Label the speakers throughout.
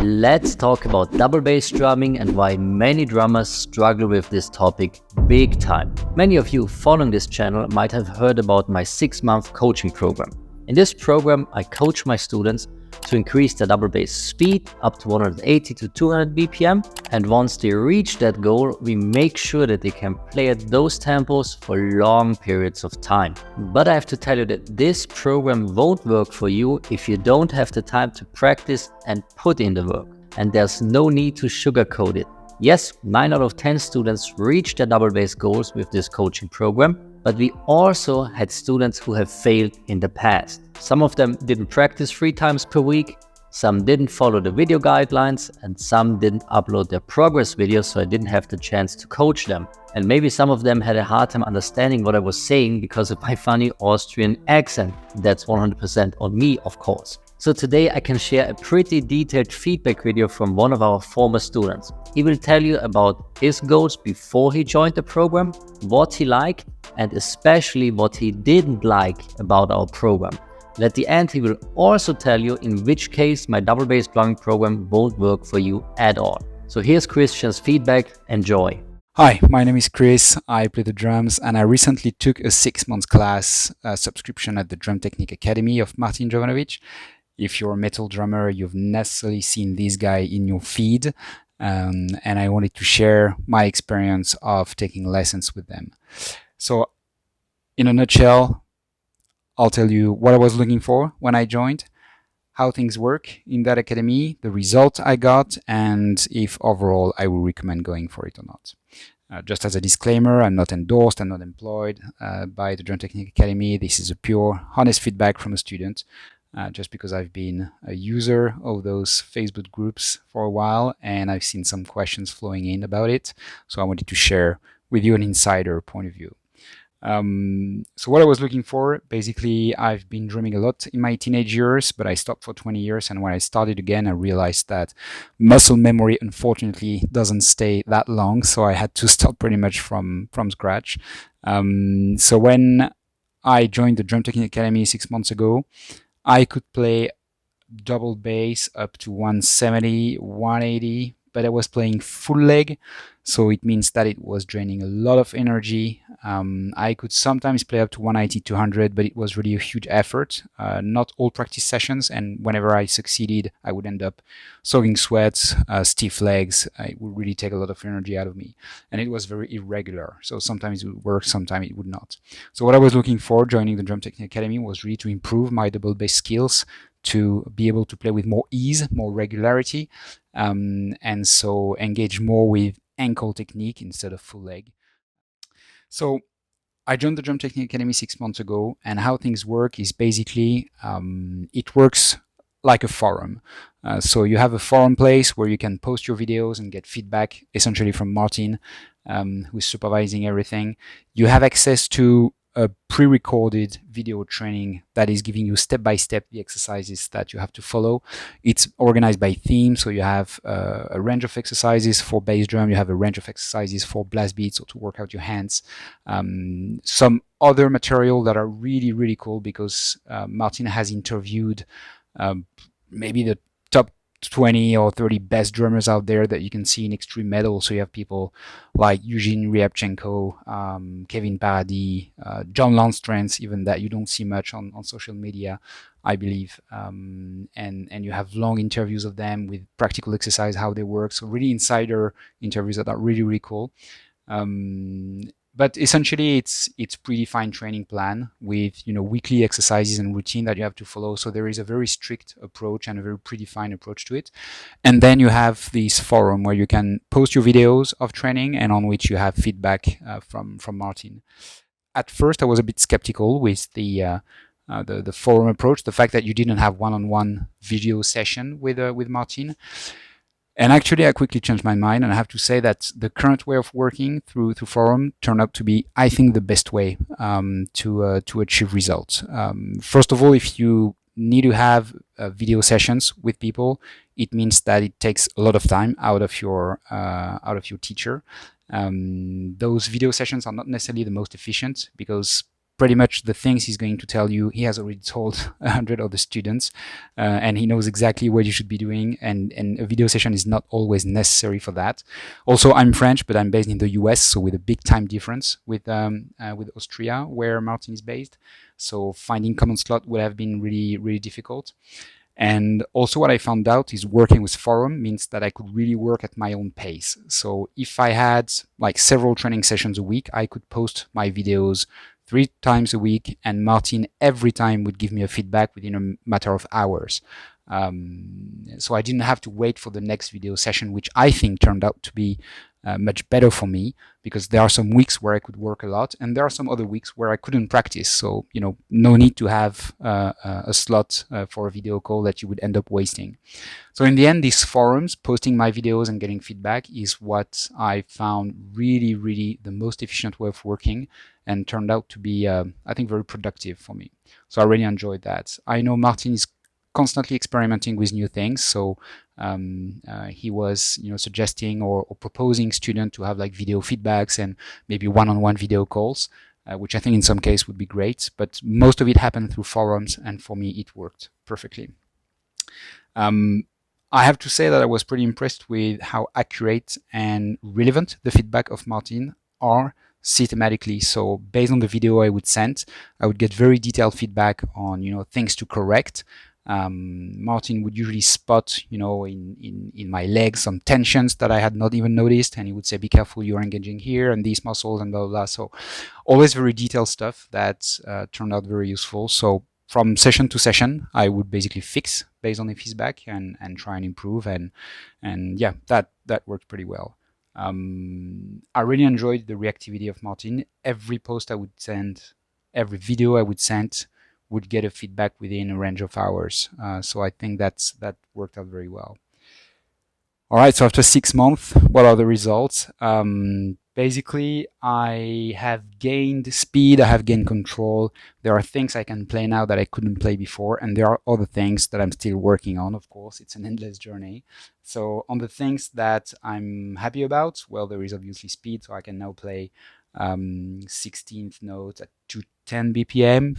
Speaker 1: Let's talk about double bass drumming and why many drummers struggle with this topic big time. Many of you following this channel might have heard about my 6-month coaching program. In this program, I coach my students to increase their double bass speed up to 180 to 200 BPM, and once they reach that goal, we make sure that they can play at those tempos for long periods of time. But I have to tell you that this program won't work for you if you don't have the time to practice and put in the work. And there's no need to sugarcoat it. Yes, 9 out of 10 students reach their double bass goals with this coaching program, but we also had students who have failed in the past. Some of them didn't practice 3 times per week, some didn't follow the video guidelines, and some didn't upload their progress videos, so I didn't have the chance to coach them. And maybe some of them had a hard time understanding what I was saying because of my funny Austrian accent. That's 100% on me, of course. So today I can share a pretty detailed feedback video from one of our former students. He will tell you about his goals before he joined the program, what he liked, and especially what he didn't like about our program. And at the end, he will also tell you in which case my double bass drumming program won't work for you at all. So here's Christian's feedback. Enjoy.
Speaker 2: Hi, my name is Chris. I play the drums, and I recently took a 6-month class subscription at the Drum Technique Academy of Marthyn. If you're a metal drummer, you've necessarily seen this guy in your feed, and I wanted to share my experience of taking lessons with them. So in a nutshell, I'll tell you what I was looking for when I joined, how things work in that academy, the result I got, and if overall I would recommend going for it or not. Just as a disclaimer, I'm not endorsed, I'm not employed by the Drum Technique Academy. This is a pure, honest feedback from a student, just because I've been a user of those Facebook groups for a while, and I've seen some questions flowing in about it. So I wanted to share with you an insider point of view. So what I was looking for, basically, I've been drumming a lot in my teenage years, but I stopped for 20 years. And when I started again, I realized that muscle memory, unfortunately, doesn't stay that long. So I had to start pretty much from scratch. So when I joined the Drum Technique Academy 6 months ago, I could play double bass up to 170, 180, but I was playing full leg. So it means that it was draining a lot of energy. I could sometimes play up to 180, 200, but it was really a huge effort. Not all practice sessions, and whenever I succeeded, I would end up soaking sweats, stiff legs. It would really take a lot of energy out of me. And it was very irregular. So sometimes it would work, sometimes it would not. So what I was looking for joining the Drum Technique Academy was really to improve my double bass skills, to be able to play with more ease, more regularity, and so engage more with ankle technique instead of full leg. So I joined the Drum Technique Academy 6 months ago, and how things work is basically it works like a forum. So you have a forum place where you can post your videos and get feedback, essentially from Marthyn, who's supervising everything. You have access to a pre-recorded video training that is giving you step-by-step the exercises that you have to follow. It's organized by theme, so you have a range of exercises for bass drum, you have a range of exercises for blast beats or to work out your hands. Some other material that are really, really cool because Marthyn has interviewed maybe the top 20 or 30 best drummers out there that you can see in extreme metal. So you have people like Eugene Ryabchenko, Kevin Paradis, John Landstrand, even that you don't see much on social media, I believe. And you have long interviews of them with practical exercise, how they work. So really insider interviews that are really, really cool. But essentially, it's predefined training plan with weekly exercises and routine that you have to follow. So there is a very strict approach and a very predefined approach to it. And then you have this forum where you can post your videos of training and on which you have feedback from Marthyn. At first, I was a bit skeptical with the forum approach, the fact that you didn't have one-on-one video session with Marthyn. And actually, I quickly changed my mind, and I have to say that the current way of working through forum turned out to be, I think, the best way to achieve results. First of all, if you need to have video sessions with people, it means that it takes a lot of time out of your teacher. Those video sessions are not necessarily the most efficient because pretty much the things he's going to tell you, he has already told 100 other students, and he knows exactly what you should be doing, and a video session is not always necessary for that. Also, I'm French, but I'm based in the US, so with a big time difference with Austria, where Marthyn is based. So finding common slot would have been really, really difficult. And also what I found out is working with forum means that I could really work at my own pace. So if I had like several training sessions a week, I could post my videos 3 times a week, and Marthyn every time would give me a feedback within a matter of hours. So I didn't have to wait for the next video session, which I think turned out to be much better for me, because there are some weeks where I could work a lot, and there are some other weeks where I couldn't practice. So, no need to have a slot for a video call that you would end up wasting. So in the end, these forums, posting my videos and getting feedback, is what I found really, really the most efficient way of working, and turned out to be, I think, very productive for me. So I really enjoyed that. I know Marthyn is constantly experimenting with new things. So he was, suggesting or proposing students to have like video feedbacks and maybe one-on-one video calls, which I think in some case would be great. But most of it happened through forums, and for me, it worked perfectly. I have to say that I was pretty impressed with how accurate and relevant the feedback of Marthyn are systematically. So based on the video I would send, I would get very detailed feedback on, things to correct. Marthyn would usually spot, in my legs some tensions that I had not even noticed, and he would say, "Be careful, you're engaging here and these muscles," and blah blah blah. So always very detailed stuff that turned out very useful. So from session to session, I would basically fix based on the feedback and try and improve, and yeah, that worked pretty well. I really enjoyed the reactivity of Marthyn. Every post I would send, every video I would send, would get a feedback within a range of hours. So I think that worked out very well. All right, so after 6 months, what are the results? Basically, I have gained speed, I have gained control. There are things I can play now that I couldn't play before, and there are other things that I'm still working on, of course. It's an endless journey. So on the things that I'm happy about, well, there is obviously speed, so I can now play 16th notes at 210 BPM.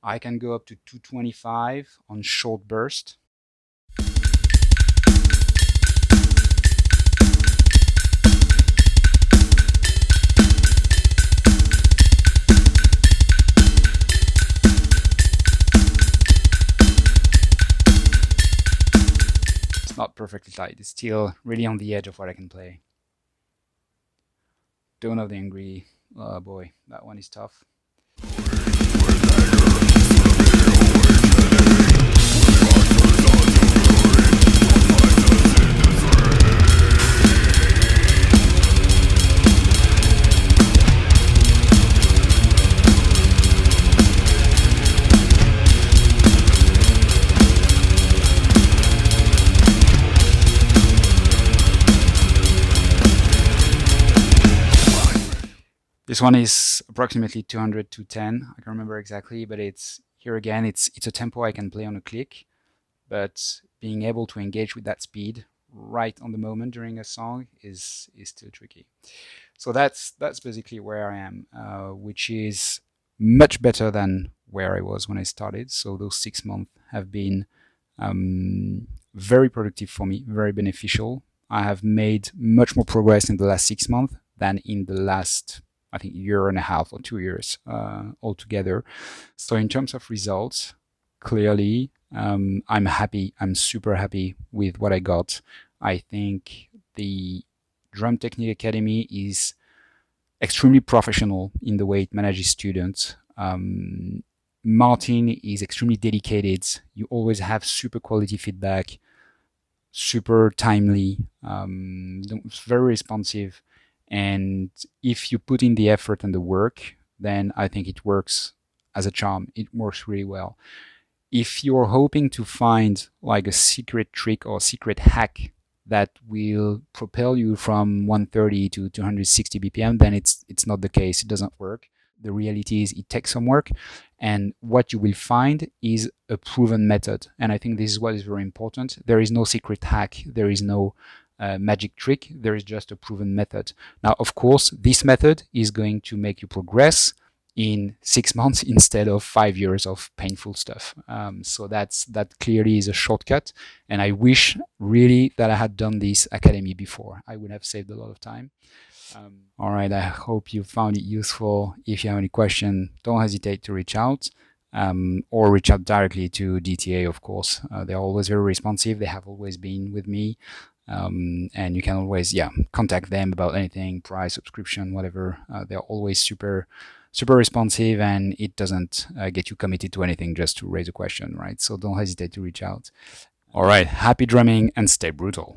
Speaker 2: I can go up to 225 on short burst. It's not perfectly tight. It's still really on the edge of what I can play. Don't have the angry. Oh boy, that one is tough. This one is approximately 200, 210. I can't remember exactly, but it's here again. It's a tempo I can play on a click, but being able to engage with that speed right on the moment during a song is still tricky. So that's basically where I am, which is much better than where I was when I started. So those 6 months have been very productive for me, very beneficial. I have made much more progress in the last 6 months than in the last, I think, year and a half or 2 years altogether. So in terms of results, clearly, I'm happy. I'm super happy with what I got. I think the Drum Technique Academy is extremely professional in the way it manages students. Marthyn is extremely dedicated. You always have super quality feedback, super timely, very responsive. And if you put in the effort and the work, then I think it works as a charm. It works really well. If you're hoping to find like a secret trick or secret hack that will propel you from 130 to 260 BPM, then it's not the case. It doesn't work. The reality is it takes some work, And what you will find is a proven method. And I think this is what is very important. There is no secret hack. There is no magic trick. There is just a proven method. Now, of course, this method is going to make you progress in 6 months instead of 5 years of painful stuff. So that clearly is a shortcut. And I wish really that I had done this academy before. I would have saved a lot of time. All right, I hope you found it useful. If you have any question, don't hesitate to reach out or reach out directly to DTA, of course. They're always very responsive. They have always been with me. And you can always, contact them about anything, price, subscription, whatever. They're always super responsive, and it doesn't get you committed to anything just to raise a question, right? So don't hesitate to reach out. All right, happy drumming and stay brutal.